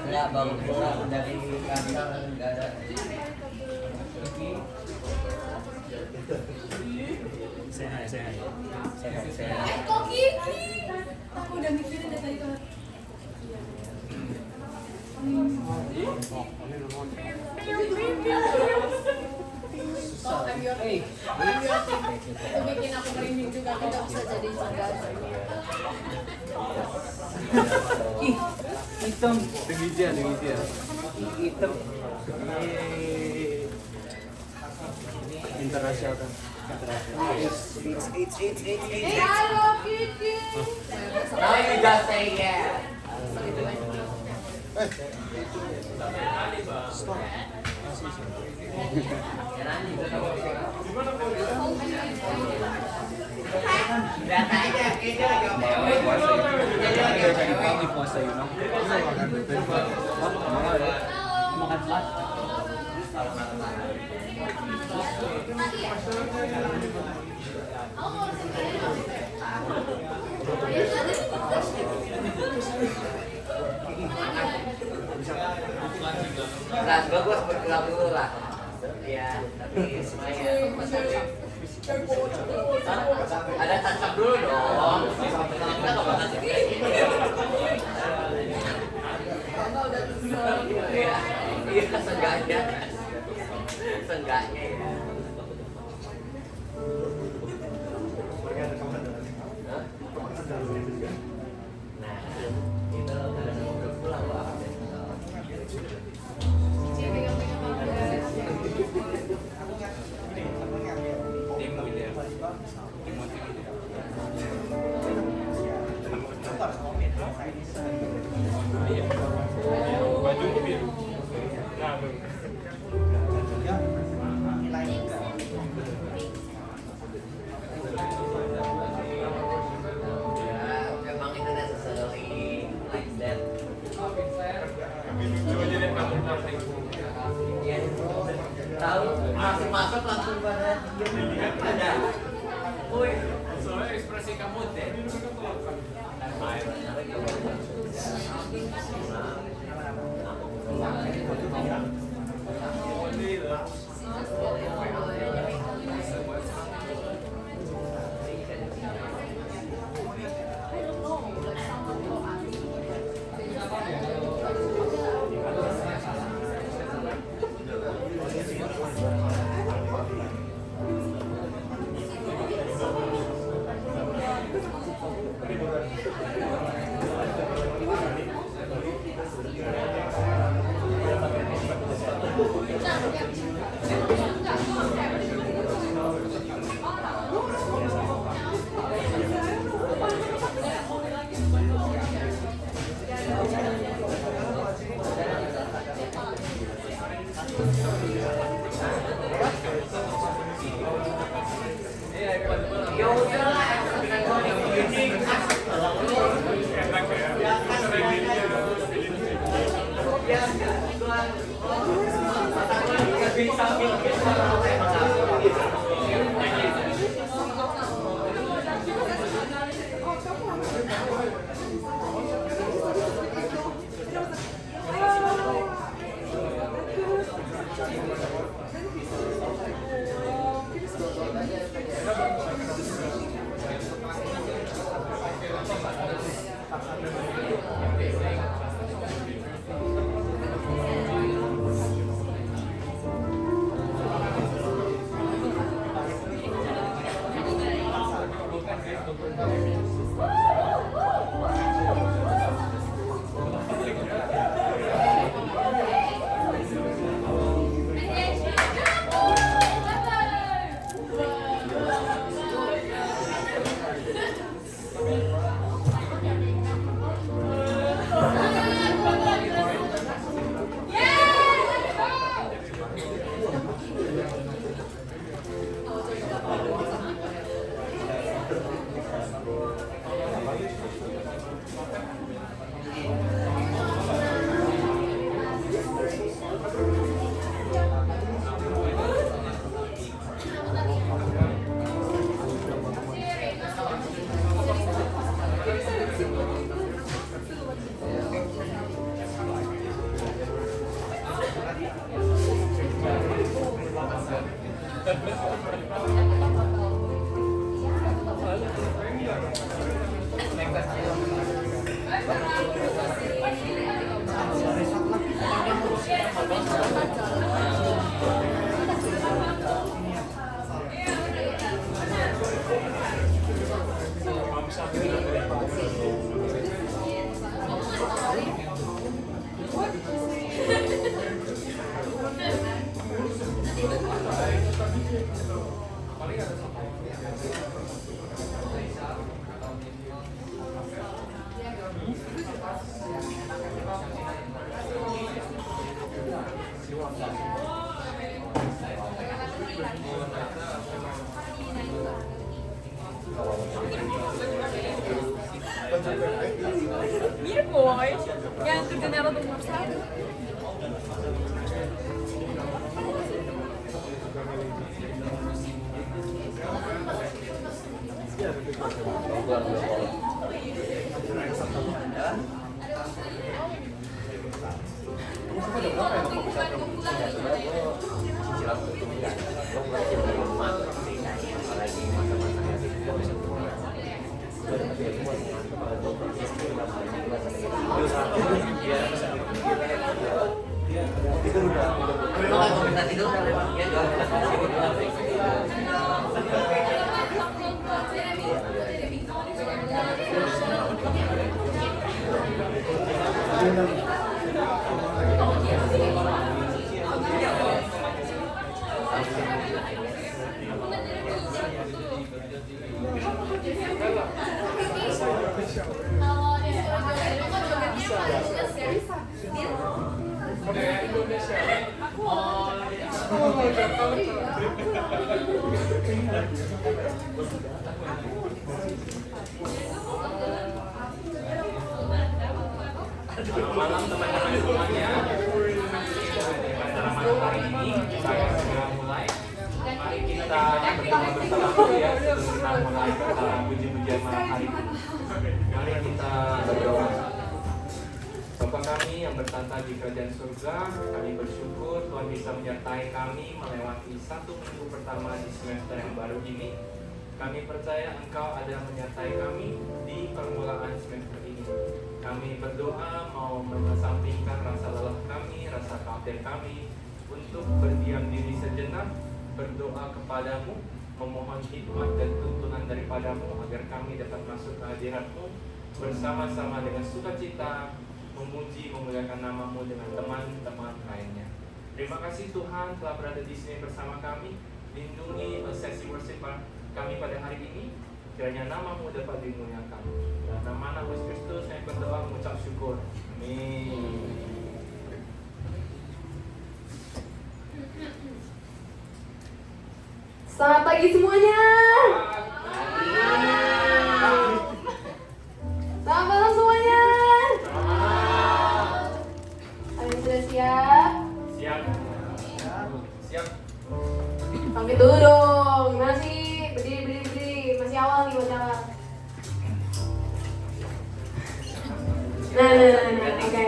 Nggak baru pulang dari kantor nggak ada. Sehat. Kok gini? Aku udah mikirin dari tadi tuh. Itu bikin aku merinding juga, tidak bisa jadi sadar. Hitam. Demikian. Hitam. Internasional. Halo Kiki. Now you just say yeah. Puasa yun, no? Makan plat. Nah, gue bergerak dulu lah. Ya, tapi semuanya. Ada tangkap dulu dong. Kita nggak bakal iya, seenggaknya ya. Nah, kita udah pulang loh. Baju biru. Nah, Memang itu necessary like that. coba jadi kamu plastik. Ya, tahu masuk langsung pada diam. Ada. Woi, Soalnya ekspresi kamu deh. ya udahlah, Mirip boy, yang kerja Naruto nomor 1. Kalau minta tidur ya Malam teman-teman semuanya. Acara malam hari ini saya segera mulai. Mari kita berdoa bersama dulu ya sebelum kita mulai puji-pujian malam hari ini. Mari kita berdoa. Bapa kami yang bertata di kerajaan surga, kami bersyukur Tuhan bisa menyertai kami melewati 1 minggu pertama di semester yang baru ini. Kami percaya Engkau ada menyertai kami di permulaan semester ini. Kami berdoa mau mengesampingkan rasa lelah kami, rasa khawatir kami untuk berdiam diri sejenak, berdoa kepadamu, memohon hikmat dan tuntunan daripadamu agar kami dapat masuk ke hadirat-Mu bersama-sama dengan sukacita, memuji, memuliakan nama-Mu dengan teman-teman lainnya. Terima kasih Tuhan telah berada di sini bersama kami. Lindungi sesi worship kami pada hari ini. Kiranya nama-Mu dapat dimuliakan. Dalam nama Anak Yesus Kristus saya berdoa mengucap syukur. Amin. Selamat pagi semuanya. Selamat malam semuanya. Kalian sudah siap? Siap. Siap. Pamit dulu dong. Gimana sih? Berdiri. Masih awal nih wawancara. Nah, oke.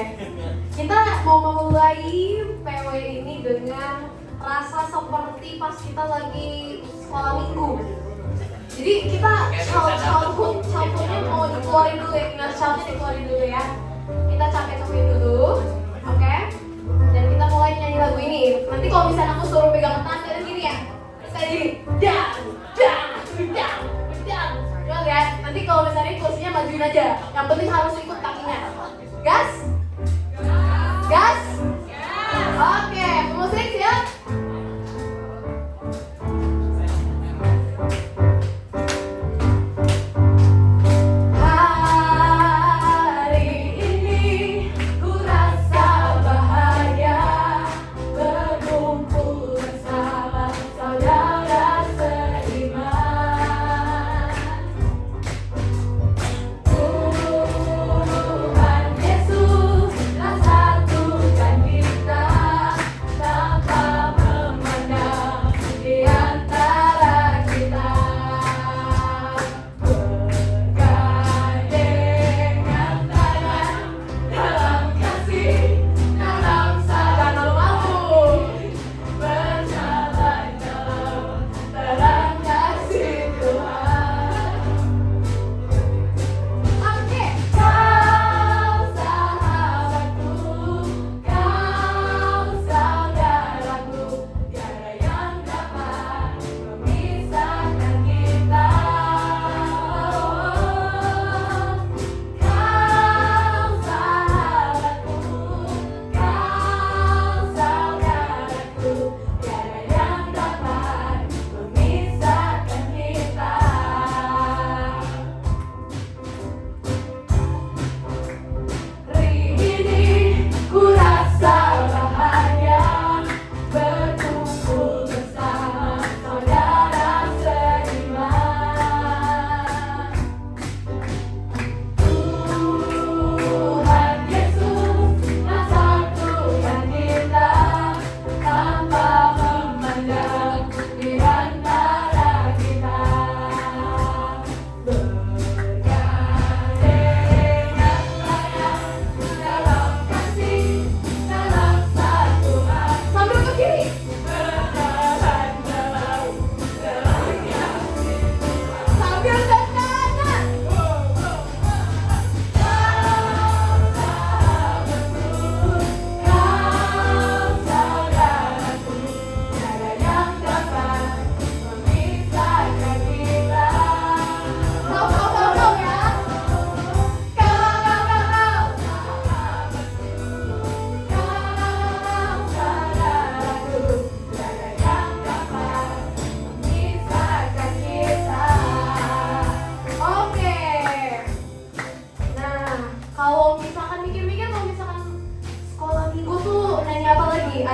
Kita mau memulai PW ini dengan rasa seperti pas kita lagi sekolah minggu. Jadi kita shout-shoutnya mau dikeluarin dulu ya, ingat shoutnya dikeluarin dulu ya. Kita capek-capek dulu, oke? Dan kita mulai nyanyi lagu ini. Nanti kalau misalnya aku suruh pegang tangan kalian gini ya, terus kayak gini, dang. Coba ya, nanti kalau misalnya kursinya majuin aja. Yang penting harus ikut kakinya. Gas? Oke, musik siap? Hari ini ku rasa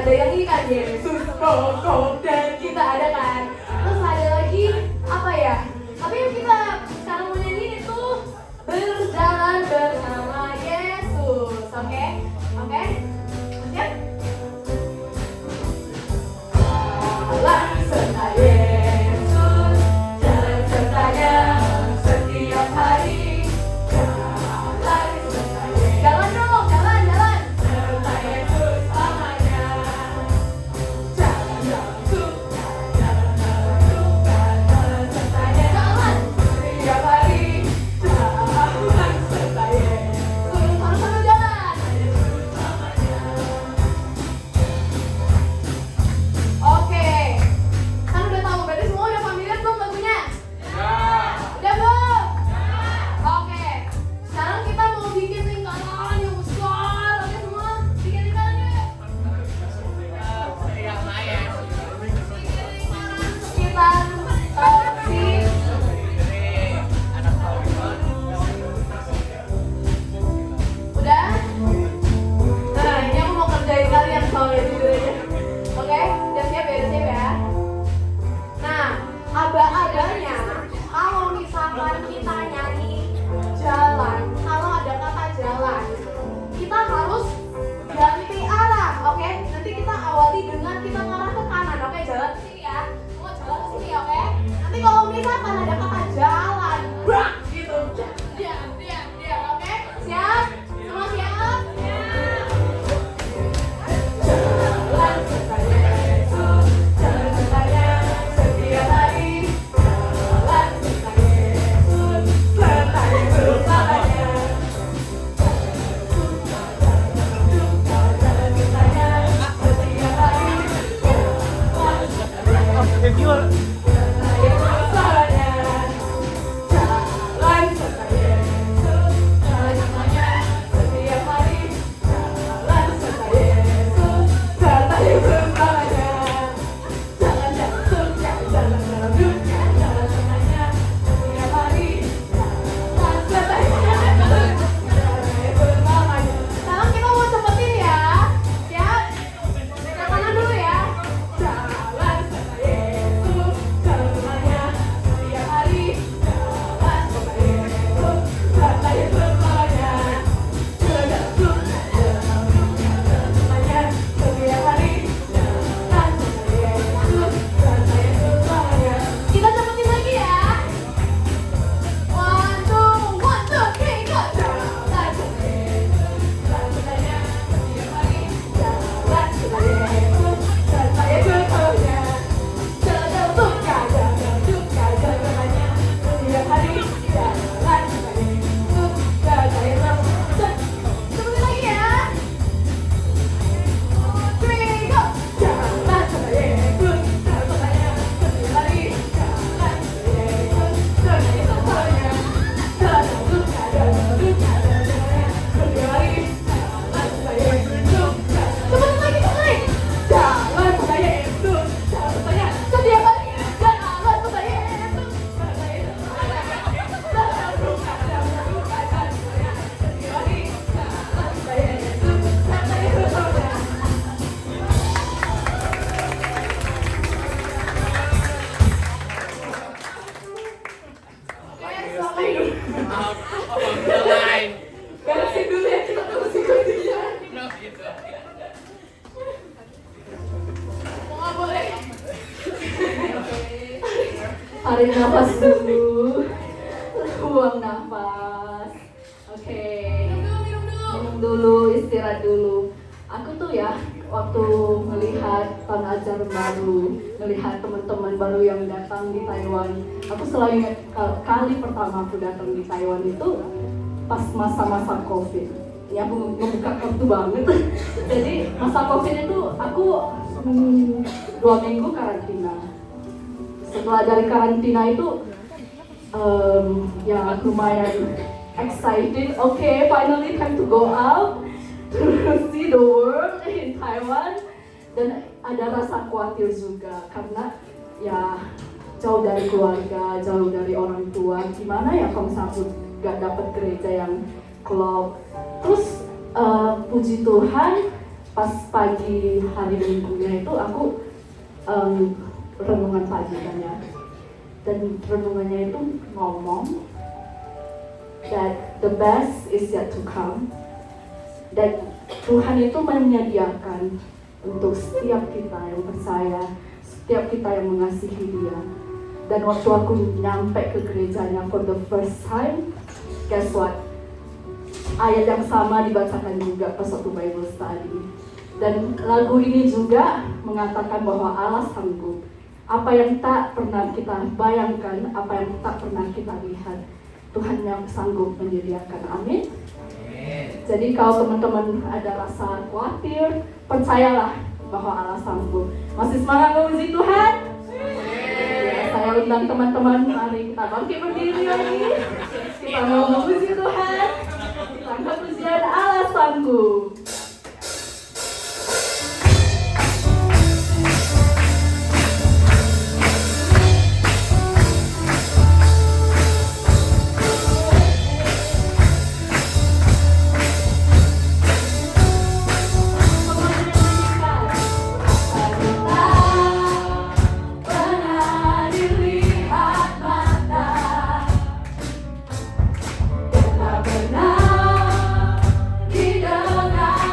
ada yang ini kan Yesus kok dan kita ada kan. Terus ada lagi apa ya? Tapi yang kita sekarang mau nyanyi itu berjalan bersama Yesus. Oke? Oke? Siap? Jalan serta Yesus, jalan sertanya setiap hari. Jalan serta Yesus. Jalan dong, jalan. Serta Yesus selamanya. Jalan sertanya. Jalan setiap hari. Jalan serta Yesus. Harus sambil jalan. Oke, kan udah tahu berarti semua udah familiar belum lagunya? Udah belum? Oke, sekarang kita mau bikin lingkaran yang besar. Oke semua, bikin lingkaran yuk. Yang lain. Bikin lingkaran sekitar si Anak Taliban. udah. Nah ini aku mau kerjain kalian soalnya judulnya. Oke, udah siap ya. Nah, aba-abanya kalau misalkan kita nyanyi jalan, kalau ada kata jalan, kita harus ganti arah, oke? Nanti kita awali dengan kita ngarah ke kanan, oke? Jalan ke sini ya, mau jalan ke sini, oke? Nanti kalau misalkan ada kata jalan, brak, gitu, diam, oke? Siap? Semua siap? Jalan serta Yesus, jalan sertanya setiap hari. Jalan serta Yesus, serta Yesus selamanya. Jalan sertanya setiap hari. Jalan serta Yesus, serta Yesus selamanya. Jalan serta Yesus, jalan sertanya setiap hari. Jalan serta Yesus, serta Yesus selamanya. Jalan surga, jalan dalam dunia, jalan sertanya setiap hari. Jalan serta Yesus, serta Yesus selamanya. Sekarang kita mau cepetin ya. Siap? Ke kanan dulu ya. Jalan serta Yesus, jalan sertanya setiap hari. Jalan serta Yesus, serta Yesus selamanya. Jalan surga, jalan dunia, jalan sertanya setiap hari. Jalan serta Yesus, serta Yesus selamanya. Kita cepetin lagi ya. 1, 2, 3, go. Jalan serta Yesus, jalan sertanya setiap hari. Jalan serta Yesus, serta Yesus selamanya. Jalan surga, jalan duka, jalan sertanya setiap hari. Jalan serta Yesus, serta Yesus. Cepetin lagi ya. 2, 3, go. Jalan serta Yesus, jalan sertanya setiap hari. Jalan serta Yesus, serta Yesus selamanya. Jalan surga, jalan duka, jalan sertanya setiap hari. Jalan serta Yesus. Cepetin lagi, cepetin. Jalan serta Yesus, jalan sertanya setiap hari. Jalan serta Yesus, serta Yesus selamanya. Jalan surga, jalan duka, jalan sertanya setiap hari. Jalan serta Yesus, serta Yesus selamanya. Oke, sampai dulu. Lain. Beresin dulu ya, kita terusin kerja. Mau nggak boleh? Tarik nafas dulu, buang nafas. Oke. Minum dulu, istirahat dulu. Aku tuh ya, waktu melihat tahun ajar baru, melihat teman-teman baru yang datang di Taiwan, aku selalu ingat kali pertama aku datang di Taiwan itu pas masa-masa COVID. Ya, aku membuka kartu banget. Jadi masa COVID itu aku 2 minggu karantina. Setelah dari karantina itu ya lumayan excited. Okay, finally time to go out to see the world in Taiwan. Dan ada rasa khawatir juga karena ya jauh dari keluarga, jauh dari orang tua. Gimana ya kalau misalnya aku gak dapet gereja yang klop. Terus puji Tuhan pas pagi hari Minggunya itu aku renungan pagi kan ya, dan renungannya itu ngomong that the best is yet to come, dan Tuhan itu menyediakan untuk setiap kita yang percaya, setiap kita yang mengasihi Dia. Dan waktu aku nyampe ke gerejanya for the first time, guess what? Ayat yang sama dibacakan juga pas waktu Bible study. Dan lagu ini juga mengatakan bahwa Allah sanggup. Apa yang tak pernah kita bayangkan, apa yang tak pernah kita lihat, Tuhan yang sanggup menyediakan. Amin. Jadi kalau teman-teman ada rasa khawatir, percayalah bahwa Allah sanggup. Masih semangat memuji Tuhan? Ya, saya undang teman-teman, mari kita bangkit berdiri lagi. Kita mau memuji Tuhan. Kita angkat pujian Allah sanggup. Didengar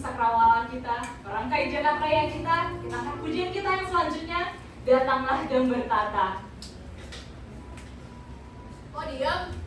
Cakrawala kita, merangkai Jagat Raya kita akan pujian kita yang selanjutnya, Datanglah dan Bertata. Oh diam.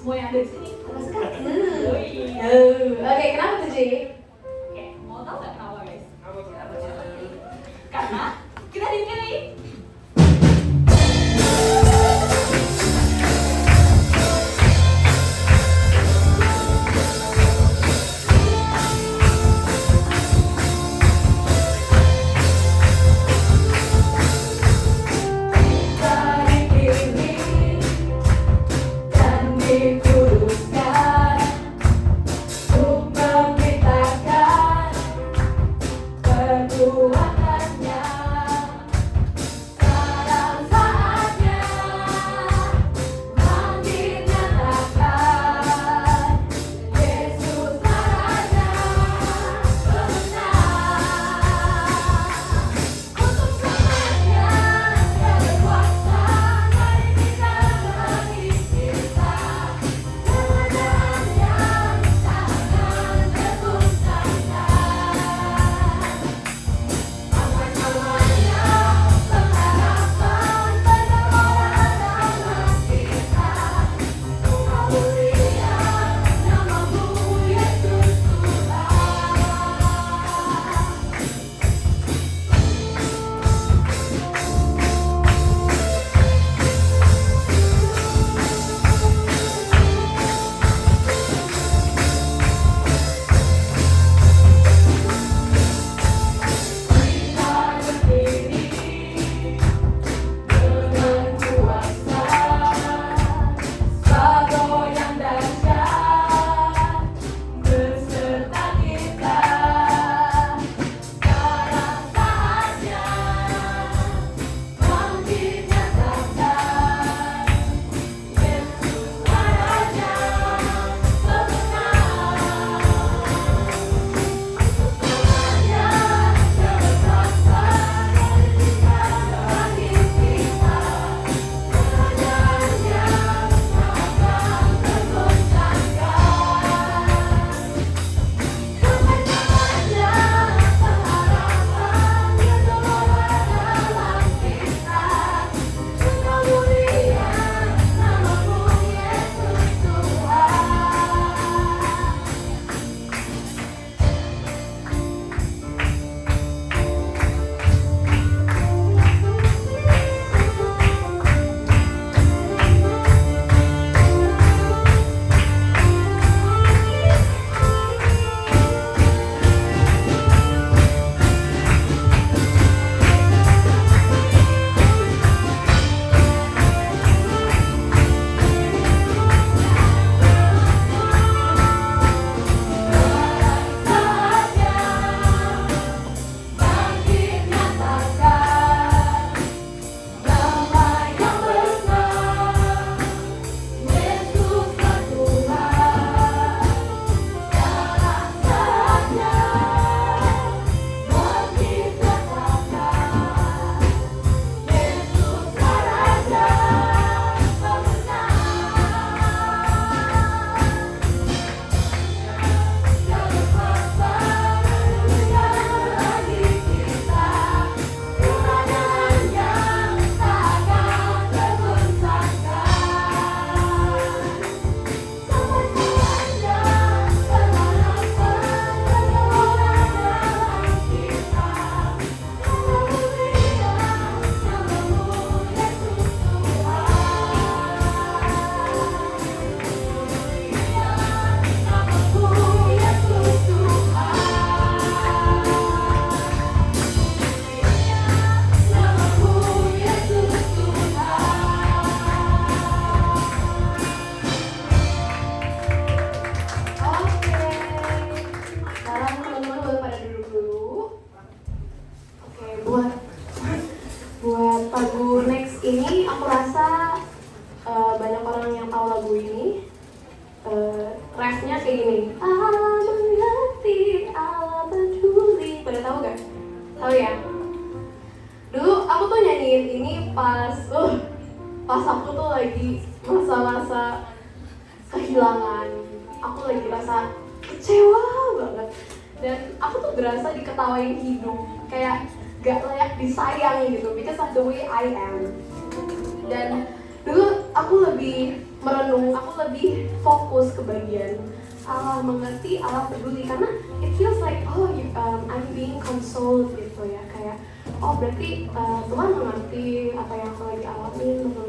semua yang ada di sini. Terus kan? Oke, Kenapa tuh, Ci? Oke, mau tahu nggak kenapa, guys? Karena kita dipilih. Dan dikuduskan tahu lagu ini, refnya kayak gini. Allah mengerti, Allah peduli. Pada tahu gak? Tahu ya? Dulu aku tuh nyanyiin ini pas aku tuh lagi masa-masa kehilangan. Aku lagi rasa kecewa banget. Dan aku tuh berasa diketawain hidup, kayak gak layak disayang gitu, because of the way I am. Dan dulu aku lebih merenung, aku lebih fokus ke bagian Allah mengerti, Allah peduli, karena it feels like I'm being consoled gitu ya, kayak berarti Tuhan mengerti apa yang aku lagi alamin, gitu.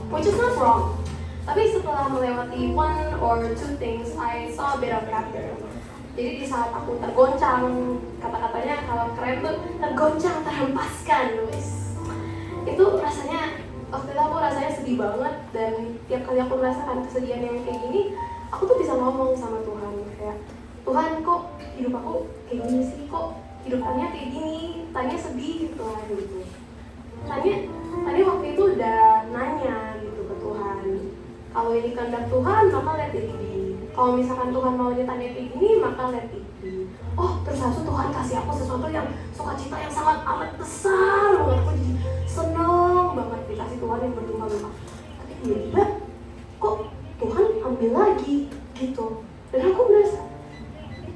Which is not wrong. Tapi setelah melewati one or two things, I saw a bit of laughter. Jadi di saat aku tergoncang, kata-katanya kalau keren tuh tergoncang, terhempaskan, guys. Itu rasanya, waktu itu aku rasanya sedih banget, dan tiap kali aku merasakan kesedihan yang kayak gini, aku tuh bisa ngomong sama Tuhan, kayak Tuhan, kok hidup aku kayak gini sih, kok hidup Tanya kayak gini, Tanya sedih Tuhan gitu. Tanya waktu itu udah nanya gitu ke Tuhan, kalau ini kehendak Tuhan maka let it be. Kalau misalkan Tuhan maunya Tanya kayak gini, maka let it be. Terus habis Tuhan kasih aku sesuatu yang sukacita yang sangat amat besar banget. Aku jadi seneng banget dikasih Tuhan yang berlimpah-limpah. Tapi tiba-tiba kok Tuhan ambil lagi gitu. Dan aku merasa,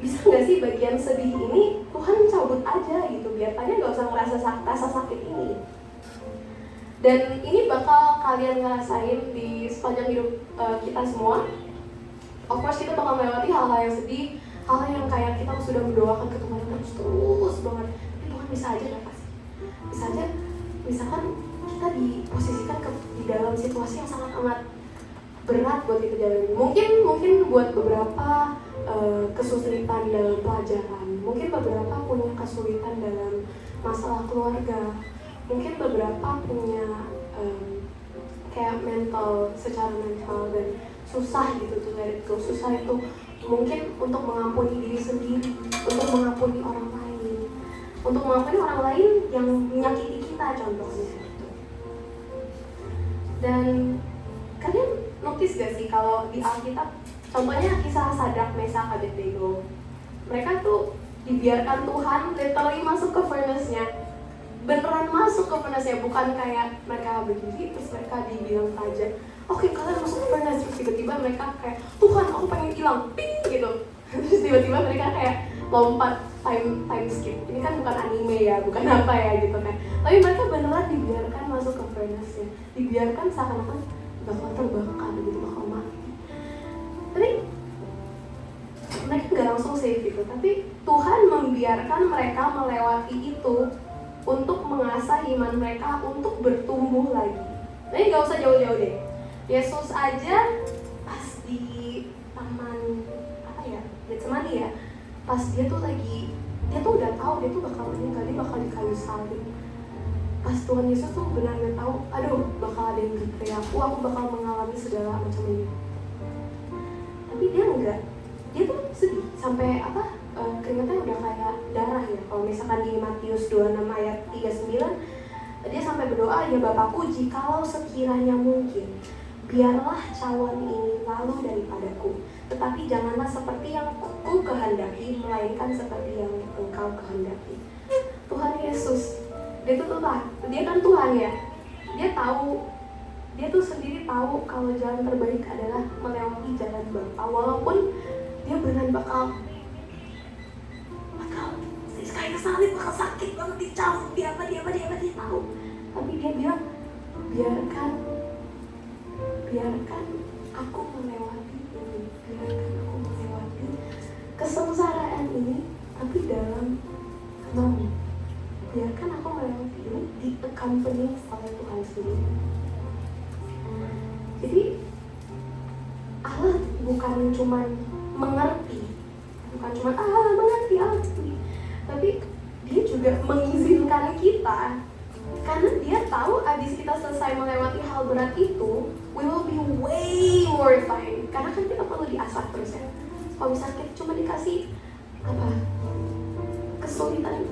bisa nggak sih bagian sedih ini Tuhan cabut aja gitu, biar Tanya nggak usah ngerasa rasa sakit ini. Dan ini bakal kalian ngerasain di sepanjang hidup kita semua. Of course kita bakal melewati hal-hal yang sedih, hal-hal yang kayak kita sudah mendoakan ke Tuhan terus banget. Tapi Tuhan bisa aja nggak pasti. Bisa aja, misalkan kita diposisikan di dalam situasi yang sangat amat berat buat kita jalani. Mungkin buat beberapa kesulitan dalam pelajaran, mungkin beberapa punya kesulitan dalam masalah keluarga, mungkin beberapa punya kayak secara mental dan susah gitu tuh, let it go. Susah itu mungkin untuk mengampuni diri sendiri, untuk mengampuni orang lain, untuk mengampuni orang lain yang menyakiti kita contohnya gitu. Dan kalian notice gak sih kalau di Alkitab, contohnya kisah Sadrak, Mesak, Abednego, mereka tuh dibiarkan Tuhan literally masuk ke furnace-nya, beneran masuk ke furnace-nya, bukan kayak mereka berdiri terus mereka dibilang raja, oke, kalian masuk ke furnace, terus tiba-tiba mereka kayak, Tuhan aku pengen hilang, ping gitu. Terus tiba-tiba mereka kayak lompat time skip. Ini kan bukan anime ya, bukan apa ya gitu kan. Tapi mereka beneran dibiarkan masuk ke furnace-nya, dibiarkan seakan-akan bakal terbakar gitu, bakal mati. Tapi mereka nggak langsung save gitu, tapi Tuhan membiarkan mereka melewati itu untuk mengasah iman mereka untuk bertumbuh lagi. Jadi nggak usah jauh-jauh deh. Yesus aja pas di taman Getsemani ya, pas dia tuh udah tahu dia tuh bakal meninggal, dia bakal di kayu salib. Pas Tuhan Yesus tuh benar-benar tahu, aduh bakal ada yang betray aku bakal mengalami segala macam ini. Tapi dia enggak, dia tuh sedih sampai keringatnya udah kayak darah ya. Kalau misalkan di Matius 26 ayat 39, dia sampai berdoa, ya Bapakku, jikalau sekiranya mungkin, biarlah cawan ini lalu daripadaku, tetapi janganlah seperti yang ku kehendaki, melainkan seperti yang Engkau kehendaki. Tuhan Yesus, dia kan Tuhan ya. Dia tuh sendiri tahu kalau jalan terbaik adalah melewati jalan Bapa. Walaupun dia beneran bakal kayak kesalib, bakal sakit banget, dicambuk, dia tahu. Tapi dia bilang, biarkan aku melewati ini, biarkan aku melewati kesengsaraan ini, tapi dalam nama. Biarkan aku melewati ini di accompany oleh Tuhan sendiri. Jadi Allah bukan cuma mengerti, tapi dia juga mengizinkan kita, karena dia tahu abis kita selesai melewati hal berat itu, we will be way more refined. Karena kan kita perlu diasah terus ya. Kalau misalnya kita cuma dikasih kesulitan,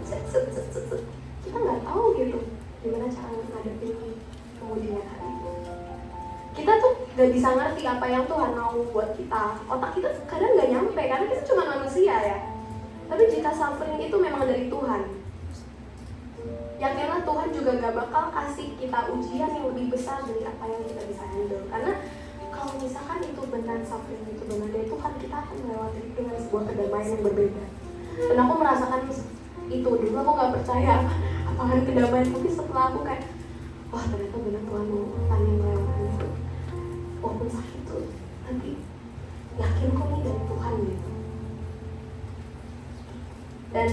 kita nggak tahu gitu gimana cara menghadapi kemudian hari. Kita tuh nggak bisa ngerti apa yang Tuhan mau buat kita. Otak kita kadang nggak nyampe karena kita cuma manusia ya. Tapi jika suffering itu memang dari Tuhan, yakinlah Tuhan juga gak bakal kasih kita ujian yang lebih besar dari apa yang kita bisa handle. Karena kalau misalkan itu benar suffering itu benar dari Tuhan, kita akan melewati dengan sebuah kedamaian yang berbeda. Dan aku merasakan itu dulu, aku gak percaya apakah ada kedamaian, tapi setelah aku kayak wah ternyata benar Tuhan mau tanya melewati itu. Walaupun sakit tuh, tapi yakin kok ini dari Tuhan gitu. Dan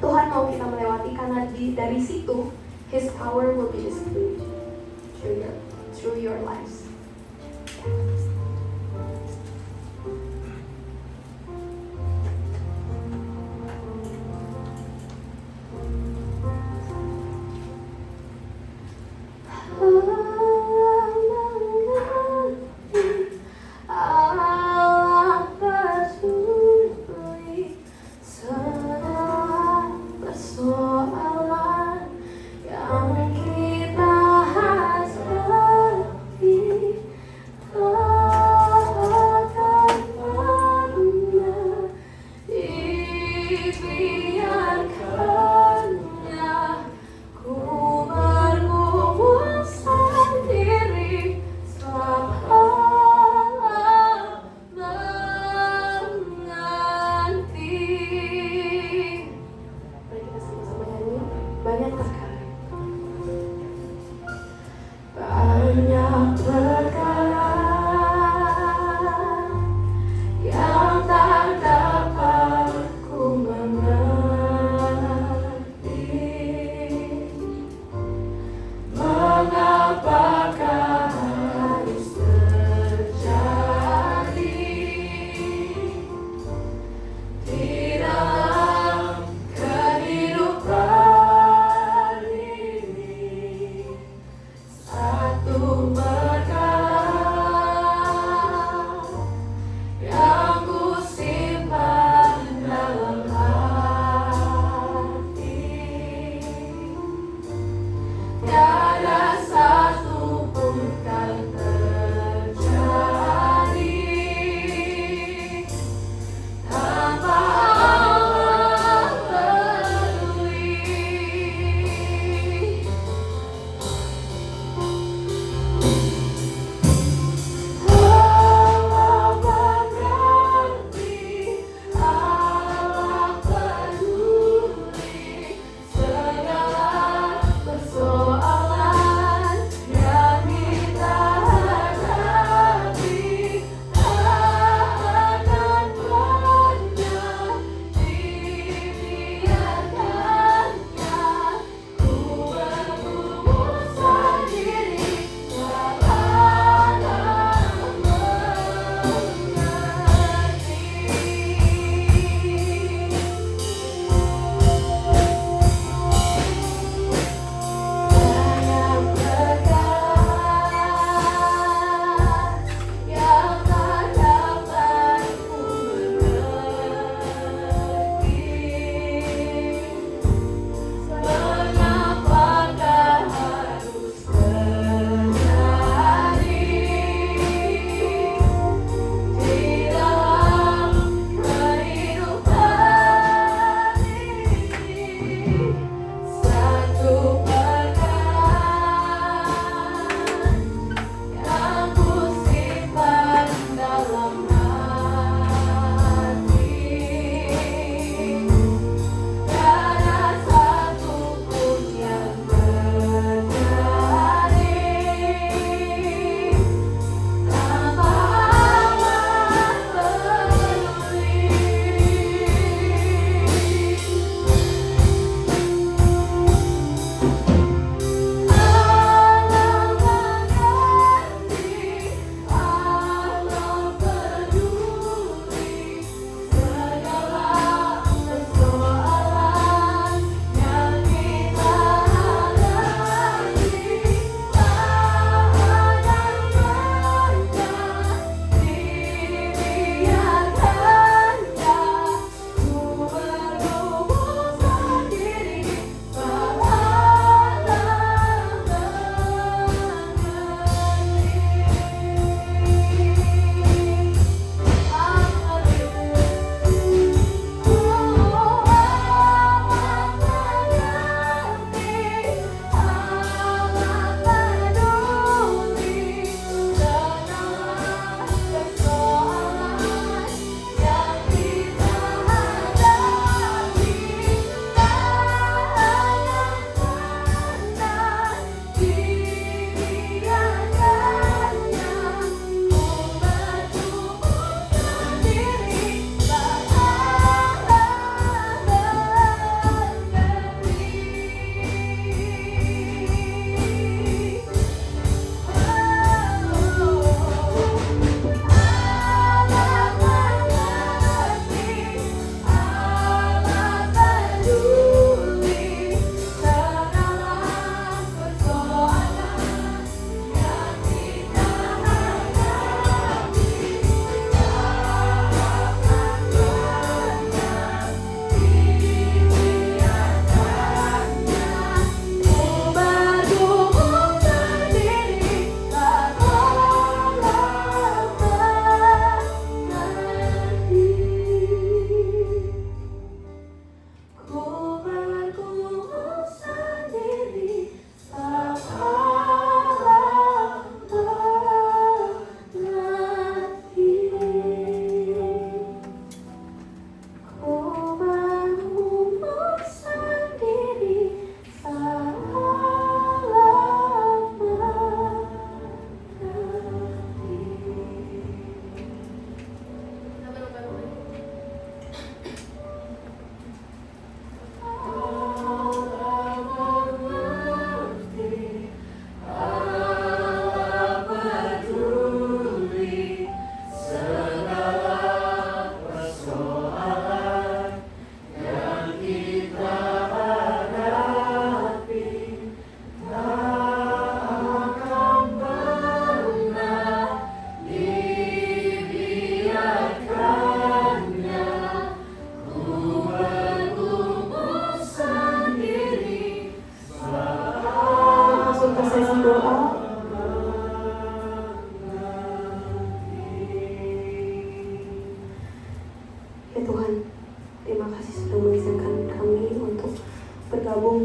Tuhan mau kita melewati karena dari situ His power will be displayed through your lives.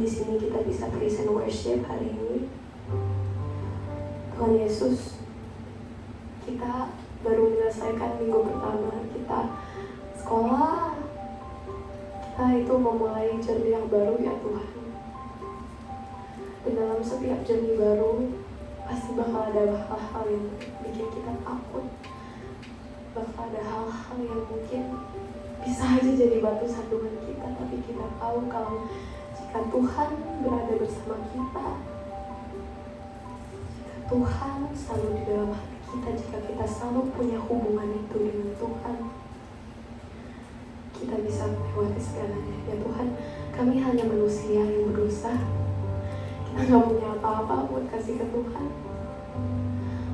di sini kita bisa praise and worship hari ini. Tuhan Yesus, kita baru menyelesaikan minggu pertama kita sekolah. Kita itu memulai journey yang baru ya Tuhan. Dan dalam setiap journey baru pasti bakal ada hal-hal yang bikin kita takut. Bakal ada hal-hal yang mungkin bisa aja jadi batu sandungan kita, tapi kita tahu kalau jika Tuhan berada bersama kita, jika Tuhan selalu di dalam hati kita, jika kita selalu punya hubungan itu dengan Tuhan, kita bisa melewati segalanya. Ya Tuhan, kami hanya manusia yang berdosa. Kita gak punya apa-apa buat kasih ke Tuhan.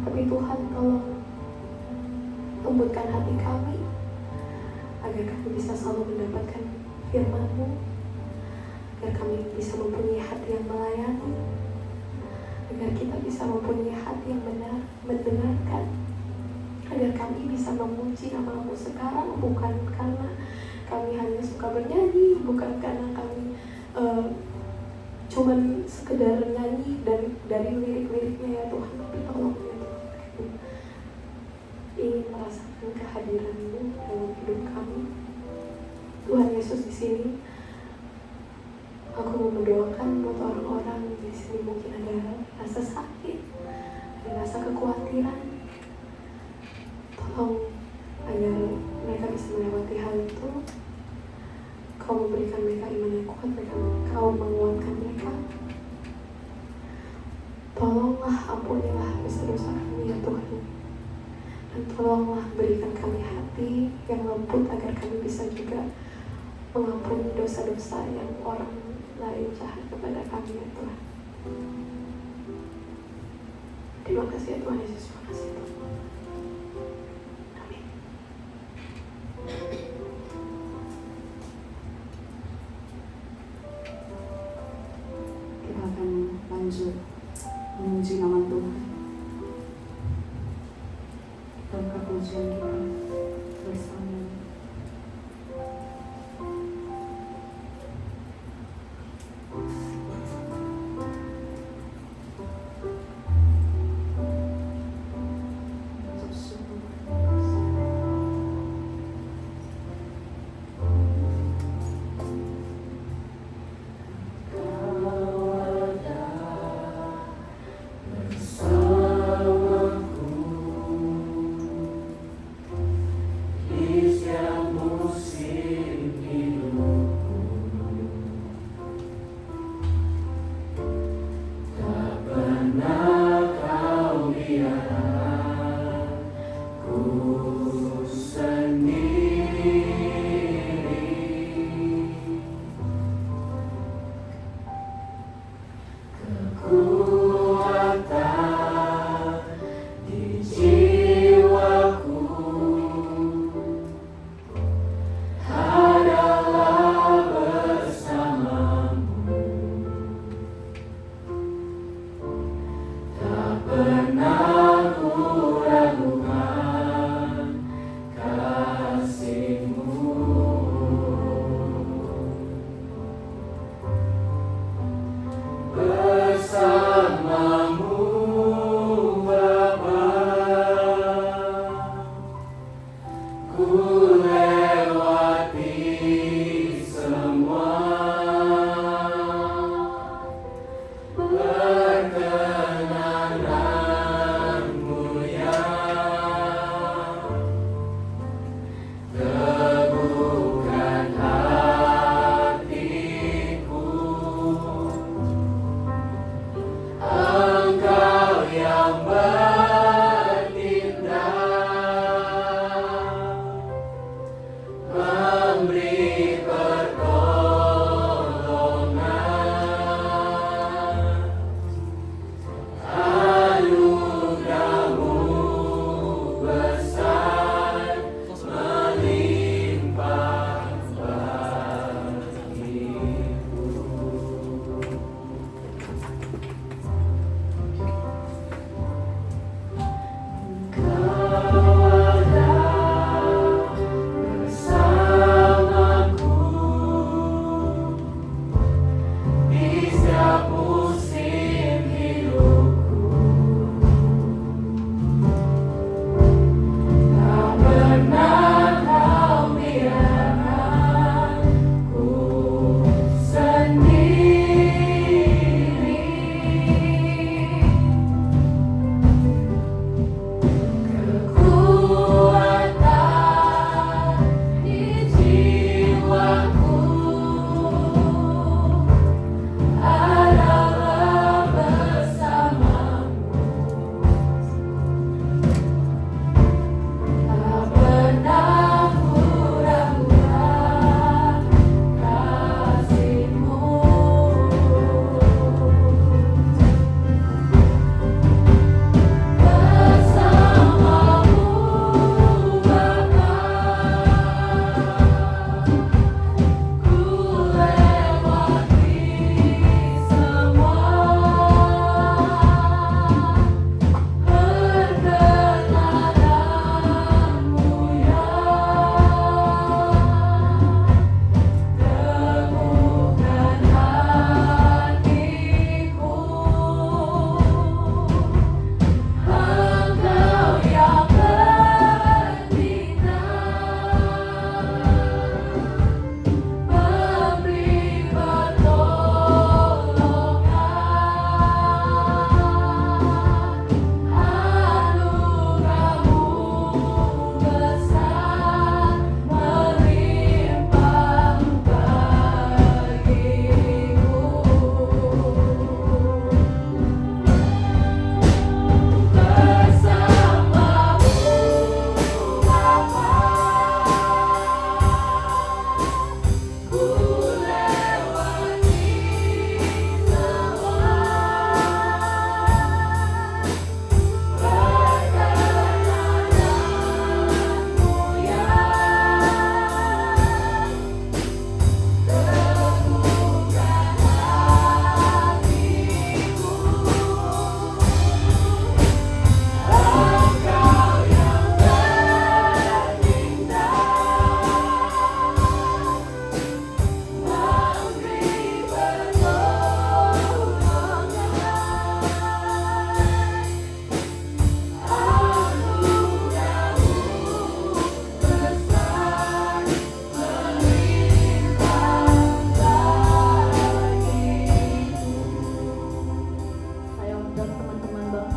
Tapi Tuhan tolong lembutkan hati kami agar kami bisa selalu mendapatkan firman-Mu, agar kami bisa mempunyai hati yang melayani, agar kita bisa mempunyai hati yang benar, mendengarkan, agar kami bisa memuji nama-Mu sekarang bukan karena kami hanya suka bernyanyi, bukan karena kami cuman sekedar nyanyi dan dari lirik-liriknya ya Tuhan, tapi tolong ya Tuhan, kami ingin merasakan kehadiran-Mu dalam hidup kami. Tuhan Yesus, di sini aku mau mendoakan buat orang-orang di sini mungkin ada rasa sakit, ada rasa kekhawatiran. Tolong agar mereka bisa melewati hal itu. Kau memberikan mereka iman yang kuat, Kau menguatkan mereka. Tolonglah ampunilah dosa-dosa kami ya Tuhan. Dan tolonglah berikan kami hati yang lembut agar kami bisa juga mengampuni dosa-dosa yang orang lain jahat kepada kami ya Tuhan. Terima kasih ya Tuhan Yesus, terima kasih Tuhan. Amin. Kita akan lanjut memuji nama Tuhan. Dalam pujian kita bersama. Engkau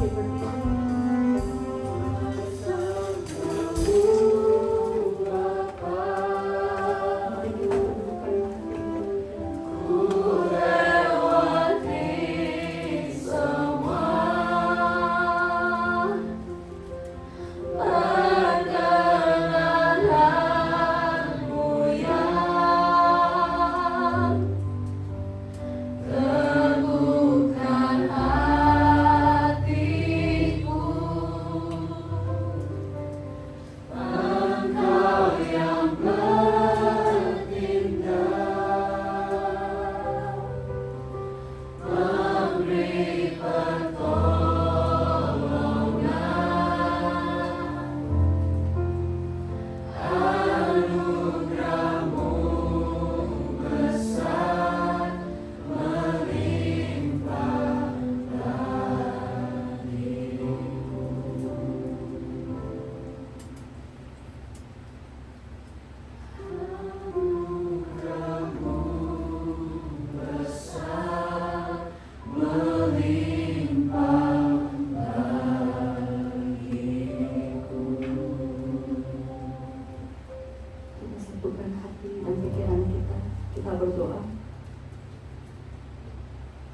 bangkit berdiri. Mari kita tundukkan hati. Kita satukan hati dan pikiran kita. Kita berdoa.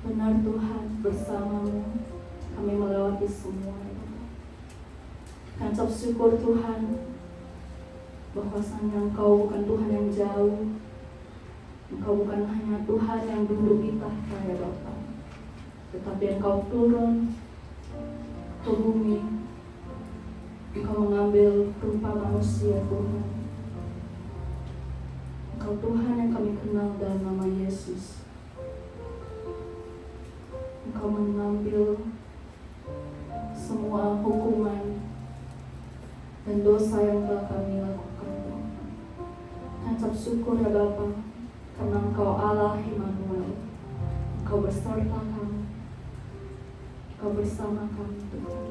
Benar Tuhan, bersamamu kami melewati semua. Kami ucap syukur Tuhan bahwasanya Engkau bukan Tuhan yang jauh. Engkau bukan hanya Tuhan yang duduk di tahta ya Bapa, tetapi Engkau turun ke bumi. Engkau mengambil rupa manusia Tuhan. Engkau Tuhan yang kami kenal dalam nama Yesus. Engkau mengambil semua hukuman dan dosa yang telah kami lakukan. Kami ucap syukur ya Bapa, karena Engkau Allah Immanuel. Engkau beserta kami. Engkau bersama kami Tuhan.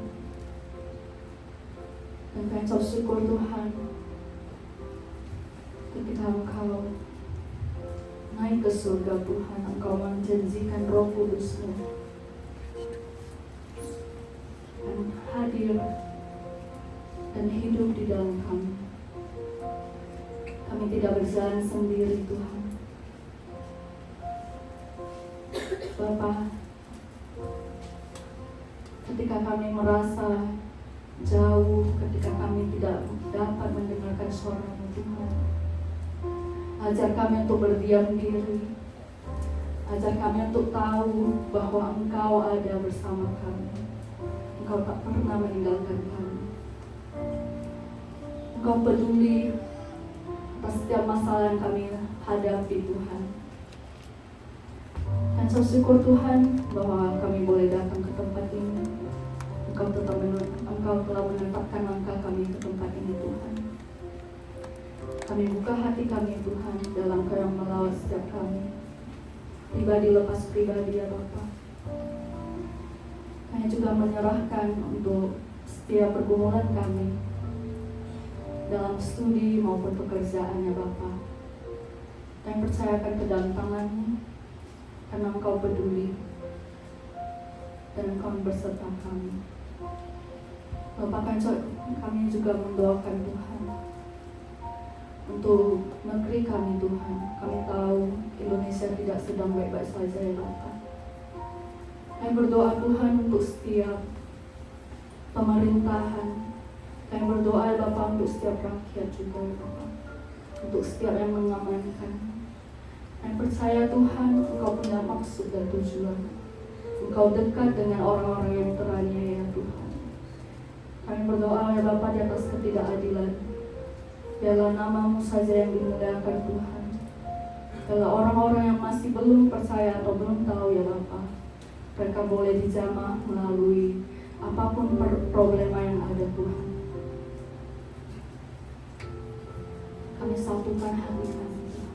Dan kami ucap syukur Tuhan, ketika Engkau naik ke surga Tuhan, Engkau menjanjikan Roh Kudus-Mu dan hadir dan hidup di dalam kami. Kami tidak berjalan sendiri Tuhan. Bapa, ketika kami merasa jauh, ketika kami tidak dapat mendengarkan suara-Mu Tuhan, ajar kami untuk berdiam diri. Ajar kami untuk tahu bahwa Engkau ada bersama kami. Engkau tak pernah meninggalkan kami. Engkau peduli atas setiap masalah yang kami hadapi Tuhan. Dan saya syukur Tuhan bahwa kami boleh datang ke tempat ini. Engkau telah menetapkan langkah kami ke tempat ini Tuhan. Kami buka hati kami Tuhan dalam Engkau yang melawat setiap kami, pribadi lepas pribadi ya Bapa. Kami juga menyerahkan untuk setiap pergumulan kami dalam studi maupun pekerjaan ya Bapa. Kami percayakan ke dalam tangan-Mu, karena Engkau peduli dan Engkau berserta kami. Bapa, kami juga mendoakan Tuhan untuk negeri kami Tuhan. Kami tahu Indonesia tidak sedang baik-baik saja ya Bapa. Kami berdoa Tuhan untuk setiap pemerintahan. Kami berdoa ya Bapa untuk setiap rakyat juga ya Bapa, untuk setiap yang mengamankan. Kami percaya Tuhan Engkau punya maksud dan tujuan. Engkau dekat dengan orang-orang yang teraniaya Tuhan. Kami berdoa ya Bapa di atas ketidakadilan. Biarlah nama-Mu saja yang dimuliakan Tuhan. Biarlah orang-orang yang masih belum percaya atau belum tahu ya Bapa, mereka boleh dijamah melalui apapun problema yang ada Tuhan. Kami satukan hati kami Tuhan.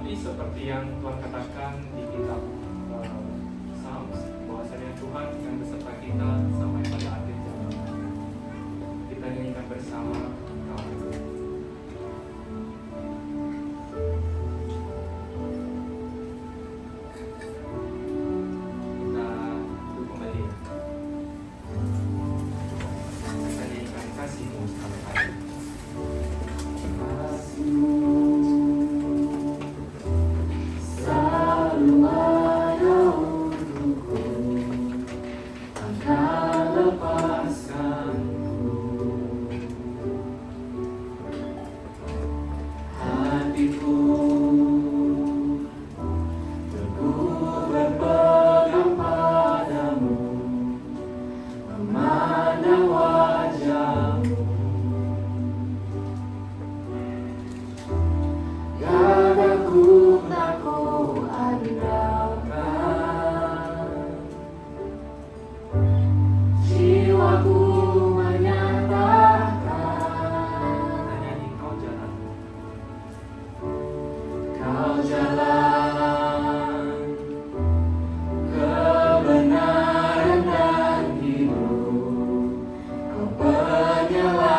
Tetapi seperti yang Tuhan katakan di kitab Psalms, bahwasanya Tuhan akan beserta kita sampai pada akhir zaman. Kita nyanyikan bersama Kau. Kita duduk kembali. Kita nyanyikan kasih-Mu sampai akhir. Selalu ada untukku, takkan lepaskanku. Hatiku teguh berpegang padamu, memandang wajah-Mu. Gagaku tak ku andalkan, jiwaku menyatakan Kita nyanyi Kau jalan. Kau jalan kebenaran dan hidup, Kau penyelamatku.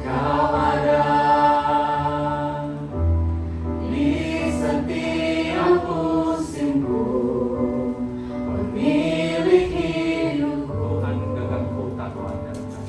Kau ada di setiap musimku, pemilik hidupku. Tuhan gagakku tak ku andalkan.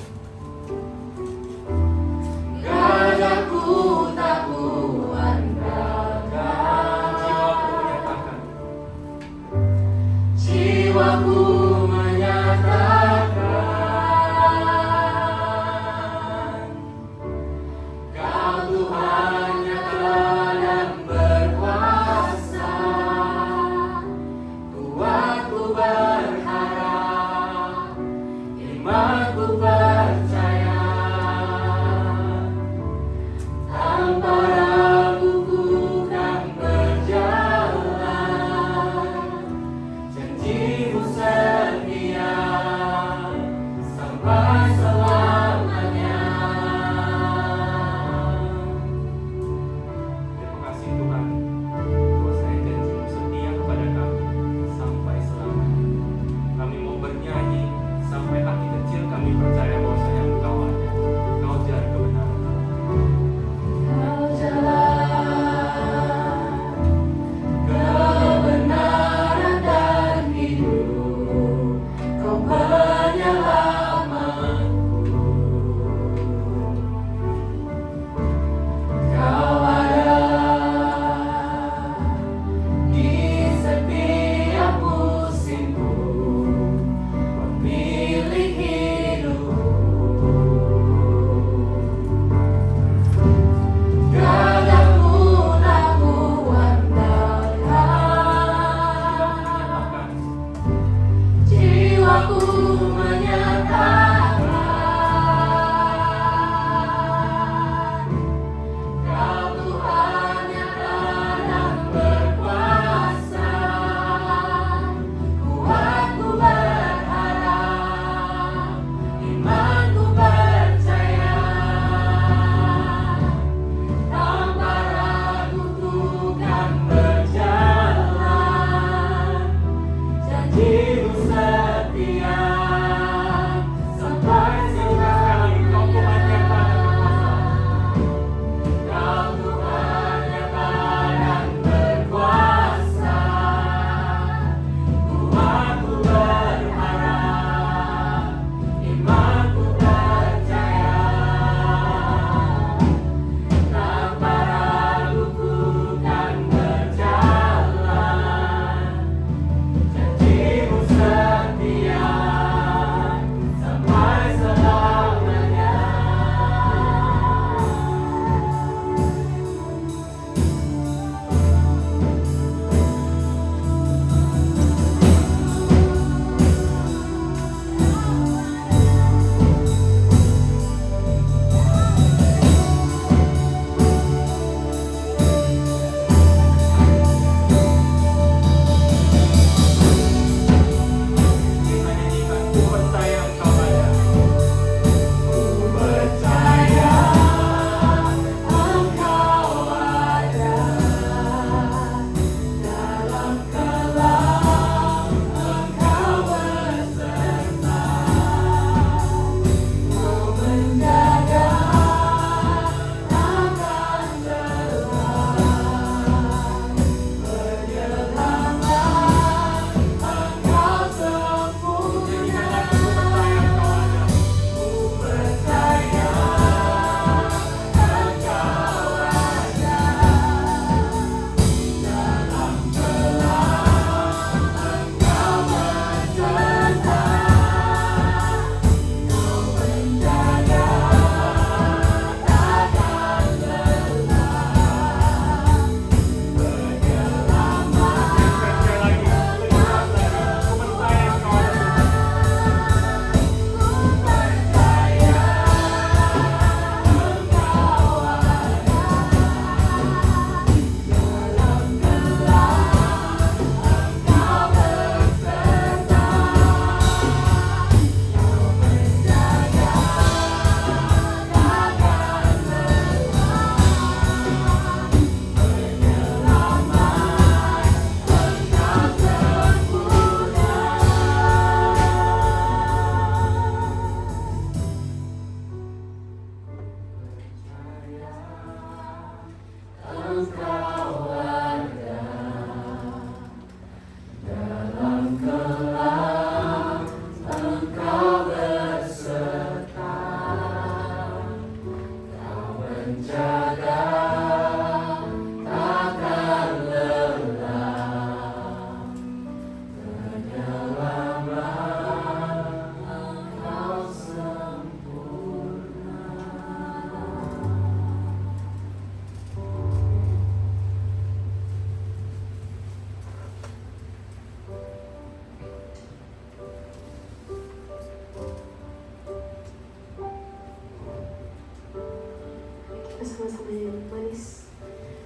Kita sama-sama yang manis.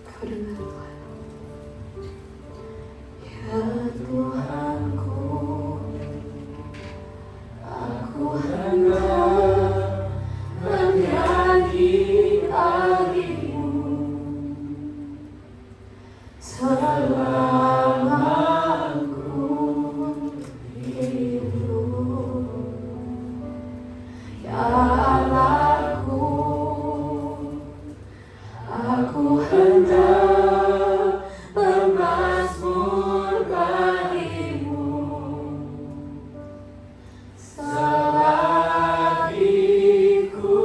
Kau dengar Tuhan. Ya Tuhanku, aku hendak menyanyi harimu selama aku hidup. Ya Allahku, aku hendak bermazmur bagimu selagi ku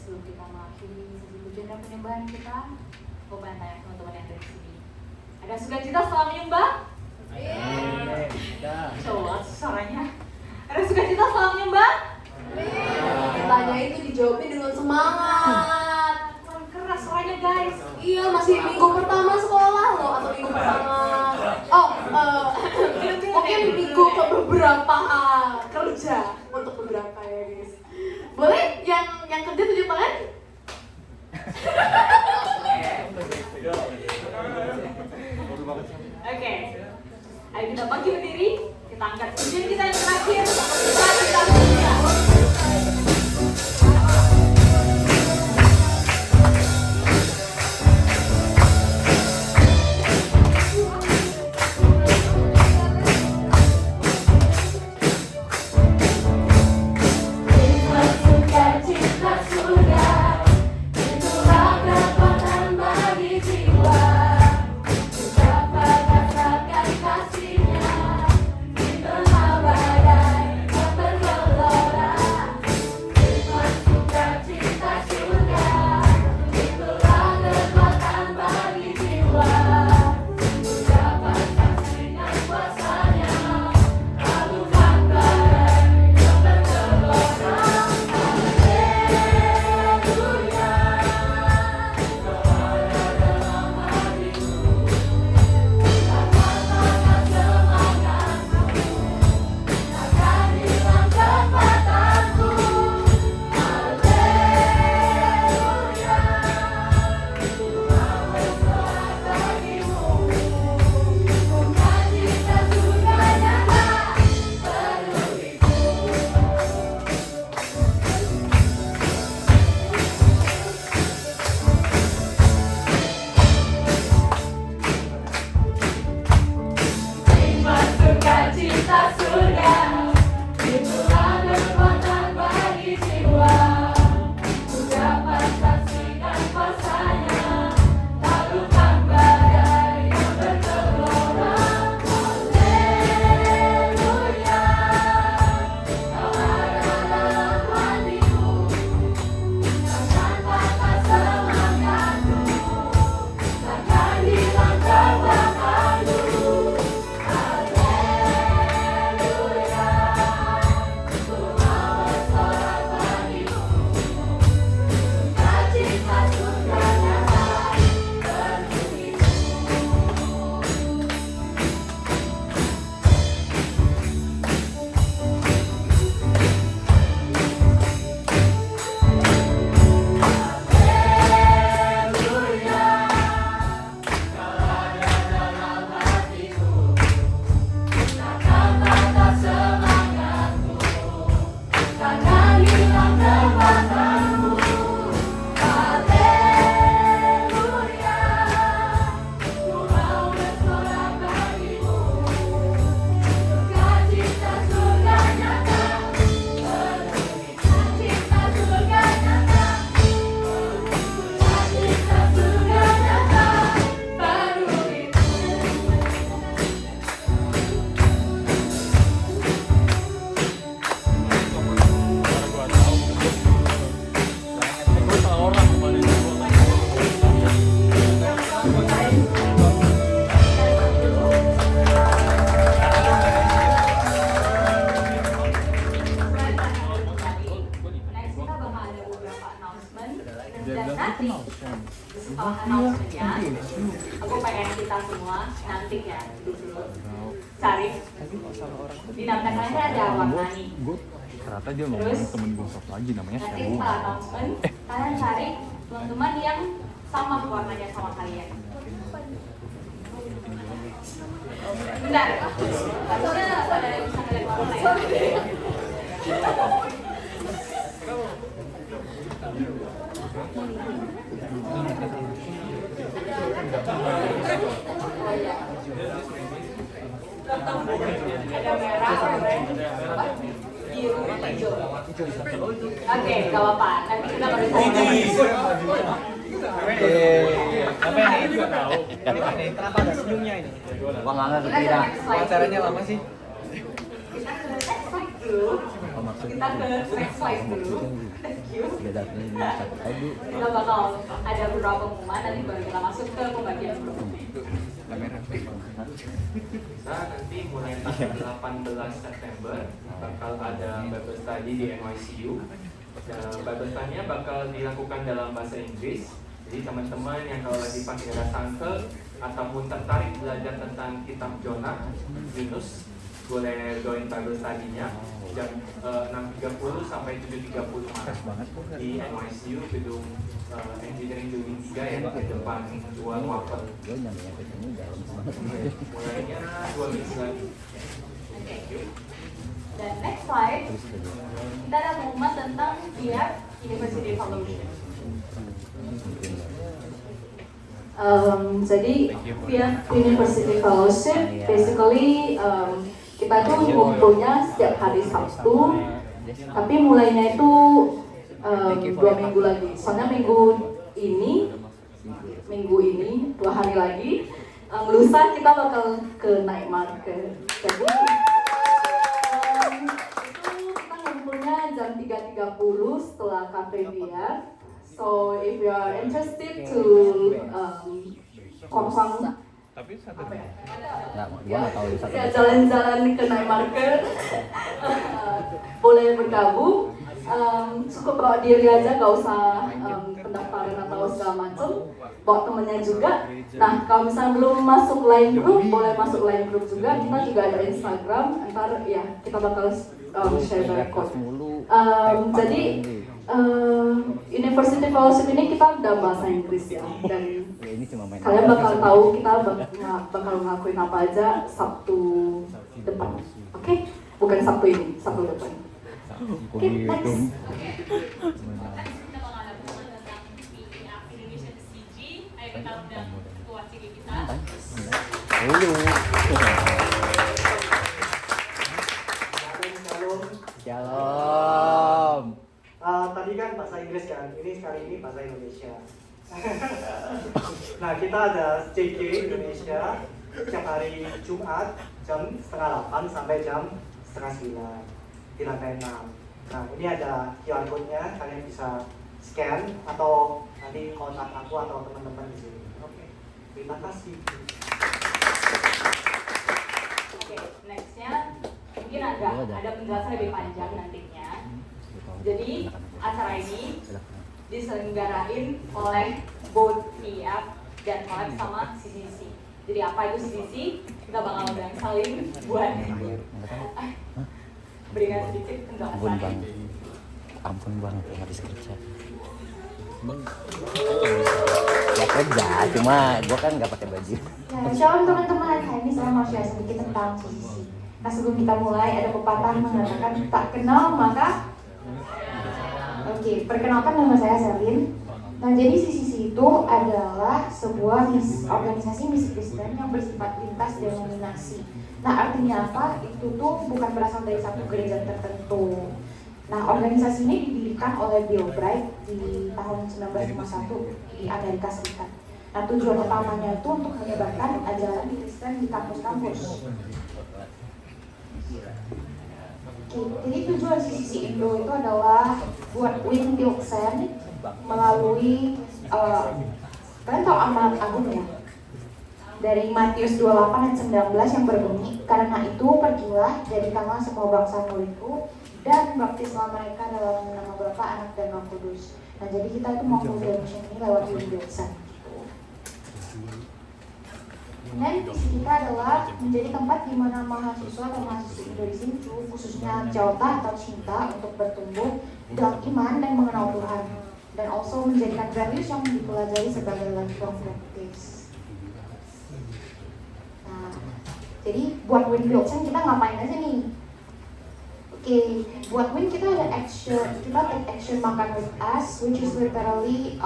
sebelum kita mengakhiri sesi pujian dan penyembahan kita, aku pengen tanya teman-teman yang ada di sini. Ada sukacita setelah menyembah? Coba suaranya. Ada sukacita setelah menyembah? Ditanya itu dijawabnya dengan semangat. Kurang keras suaranya guys. Iya, masih minggu pertama sekolah loh, atau minggu pertama. Mungkin minggu ke beberapa kerja untuk beberapa ya guys. Boleh yang kerja tunjuk tangan? Oke. Ayo kita bagi berdiri, kita angkat pujian kita yang terakhir. Kita pujian. Oh, announcement-nya, aku pengen kita semua nanti ya cari di daftar kalian ada warna nih. Ternyata dia ngomongin temen gue satu lagi namanya Nanti Sewu. setelah announcement kalian cari teman-teman yang sama warnanya sama kalian. Bentar, soalnya ada yang bisa ngeliat warna ya. Ada merah, biru, hijau. Oke, gak apa-apa. Nanti kita baru Apa ini juga tahu. Ini kenapa ada senyumnya ini? Wah, nggak ngerti dah. Acaranya lama sih. Kita sudah tes dulu. kita ke next slide dulu. Thank you. Kita bakal ada beberapa pengumuman, nanti baru kita masuk ke pembagian grup. Bisa nanti mulai tanggal 18 September bakal ada Bible Study di NYCU. Bible Study-nya bakal dilakukan dalam bahasa Inggris. Jadi teman-teman yang kalau lagi pakai rasangke ataupun tertarik belajar tentang kitab Jonah, Yunus, boleh join Bible Study-nya jam 6.30 sampai 7.30 di NYCU gedung Engineering Building 3 ya di depan jual wafer. Mulainya 2 minggu lagi. Dan next slide, kita ada pengumuman tentang PF University Fellowship. Jadi via University Fellowship, basically kita tuh ngumpulnya setiap hari Sabtu, tapi mulainya itu 2 minggu lagi. Soalnya minggu ini 2 hari lagi, lusa kita bakal ke night market. Jadi itu kita ngumpulnya jam 3.30 setelah cafe dia. So if you are interested to confirm jalan-jalan ke night market, boleh bergabung. Cukup bawa diri aja, gak usah pendaftaran atau segala macam. Bawa temennya juga. Nah, kalau misalnya belum masuk line group, boleh masuk line group juga. Kita juga ada Instagram. Ntar ya kita bakal share record. Jadi University Fellowship ini kita udah bahasa Inggris ya, dan kalian bakal tahu kita bakal ngelakuin apa aja Sabtu depan. Oke? Bukan Sabtu ini, Sabtu depan. Oke, next. Kita bakal ada pengumuman tentang PF Indonesia CG. Ayo kita undang ketua CG kita. Shalom. Tadi kan bahasa Inggris kan, ini kali ini bahasa Indonesia. Nah, kita ada CG Indonesia setiap hari Jumat jam 7:30 sampai jam 8:30 di lantai 6. Nah, ini ada QR code-nya, kalian bisa scan atau nanti kontak aku atau teman-teman di sini. Oke, terima kasih. Oke, nextnya mungkin ada penjelasan lebih panjang nantinya. Jadi acara ini diselenggarain oleh both PF dan collab sama CCC. Jadi apa itu CCC? Kita bakal undang Salim buat berikan sedikit penjelasan. Ampun bang, habis kerja. Ya kerja, cuma gua kan nggak pakai baju. Ya, shalom teman-teman. Hari ini saya mau share sedikit tentang CCC. Nah, sebelum kita mulai ada pepatah mengatakan tak kenal maka. Oke, perkenalkan nama saya Selin. Nah, jadi CCC itu adalah sebuah organisasi misi Kristen yang bersifat lintas denominasi. Nah, artinya apa? Itu tuh bukan berasal dari satu gereja tertentu. Nah, organisasi ini didirikan oleh Bill Bright di tahun 1951 di Amerika Serikat. Nah, tujuan utamanya itu untuk menyebarkan ajaran Kristen di kampus-kampus. Jadi tujuan CCC Indo itu adalah buat win build send melalui kalian tahu amanat agung ya, dari Matius 28 ayat 19 yang berbunyi, karena itu pergilah jadikanlah semua bangsa muridku dan baptislah mereka dalam nama Bapa, Anak dan Roh Kudus. Nah, jadi kita itu mau fulfill mission ini lewat win build send. Dan visi kita adalah menjadi tempat di mana mahasiswa atau mahasiswa Indo di sini, khususnya Jawata atau Cinta, untuk bertumbuh dalam iman dan mengenal Tuhan, dan also menjadikan values yang dipelajari sebagai life practice. Nah, jadi buat win build kita ngapain aja nih? Oke, buat win kita ada action, kita take action makan with us, which is literally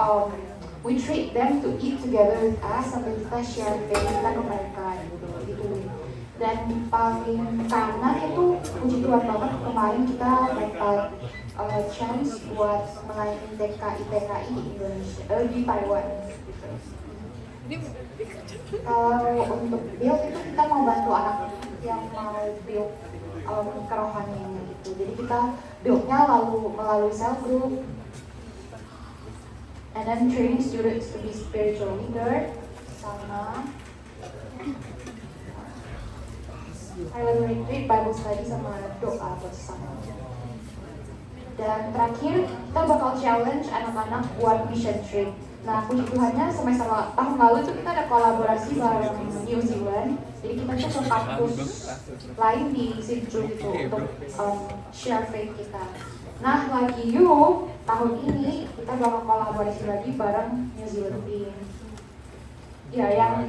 we treat them to eat together with us sampai kita share faith kita ke mereka gitu. Dan paling kanan itu puji Tuhan banget, kemarin kita dapat chance buat melayani TKI di Indonesia, di Taiwan gitu. Kalau untuk build itu kita mau bantu anak yang mau build kerohaniannya gitu. gitu. Jadi kita build-nya lalu melalui cell group, and then training students to be spiritual leader, sama silent retreat, Bible study, sama doa bersama. Dan terakhir, kita bakal challenge anak-anak buat mission trip. Nah, puji Tuhannya semester tahun lalu itu kita ada kolaborasi bareng New Zealand. Jadi kita tuh ke kampus lain di Sydney gitu untuk share faith kita. Nah, lagi yuk tahun ini kita bakal kolaborasi lagi bareng New Zealand team. Ya, yang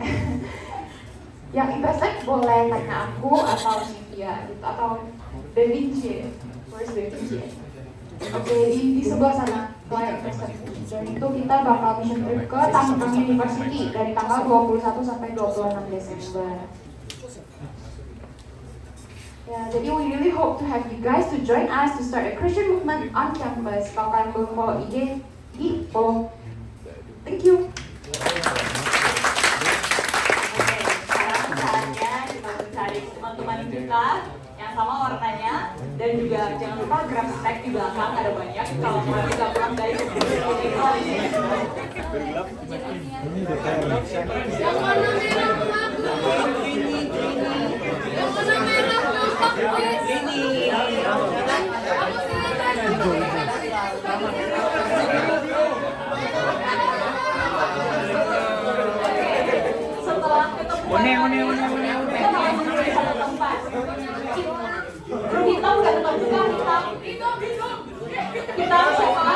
yang interested boleh tanya aku atau Cynthia gitu, atau Bevinci. Where's Bevinci? Oke, di sebelah sana. Dan itu kita bakal mission trip ke Tangkang University dari tanggal 21 sampai 26 Desember. Ya, jadi we really hope to have you guys to join us to start a Christian movement on campus. Kalau kalian belum follow IG, di follow. Thank you. Oke, sekarang saatnya kita mencari teman-teman kita yang sama warnanya, dan juga jangan lupa grab snack di belakang, ada banyak kalau mau kita pulang dari sini. Yang warna merah mengaku. Yang warna merah Setelah ketemu kita langsung di satu tempat. Hitam nggak tetap buka hitam. Hitam siapa?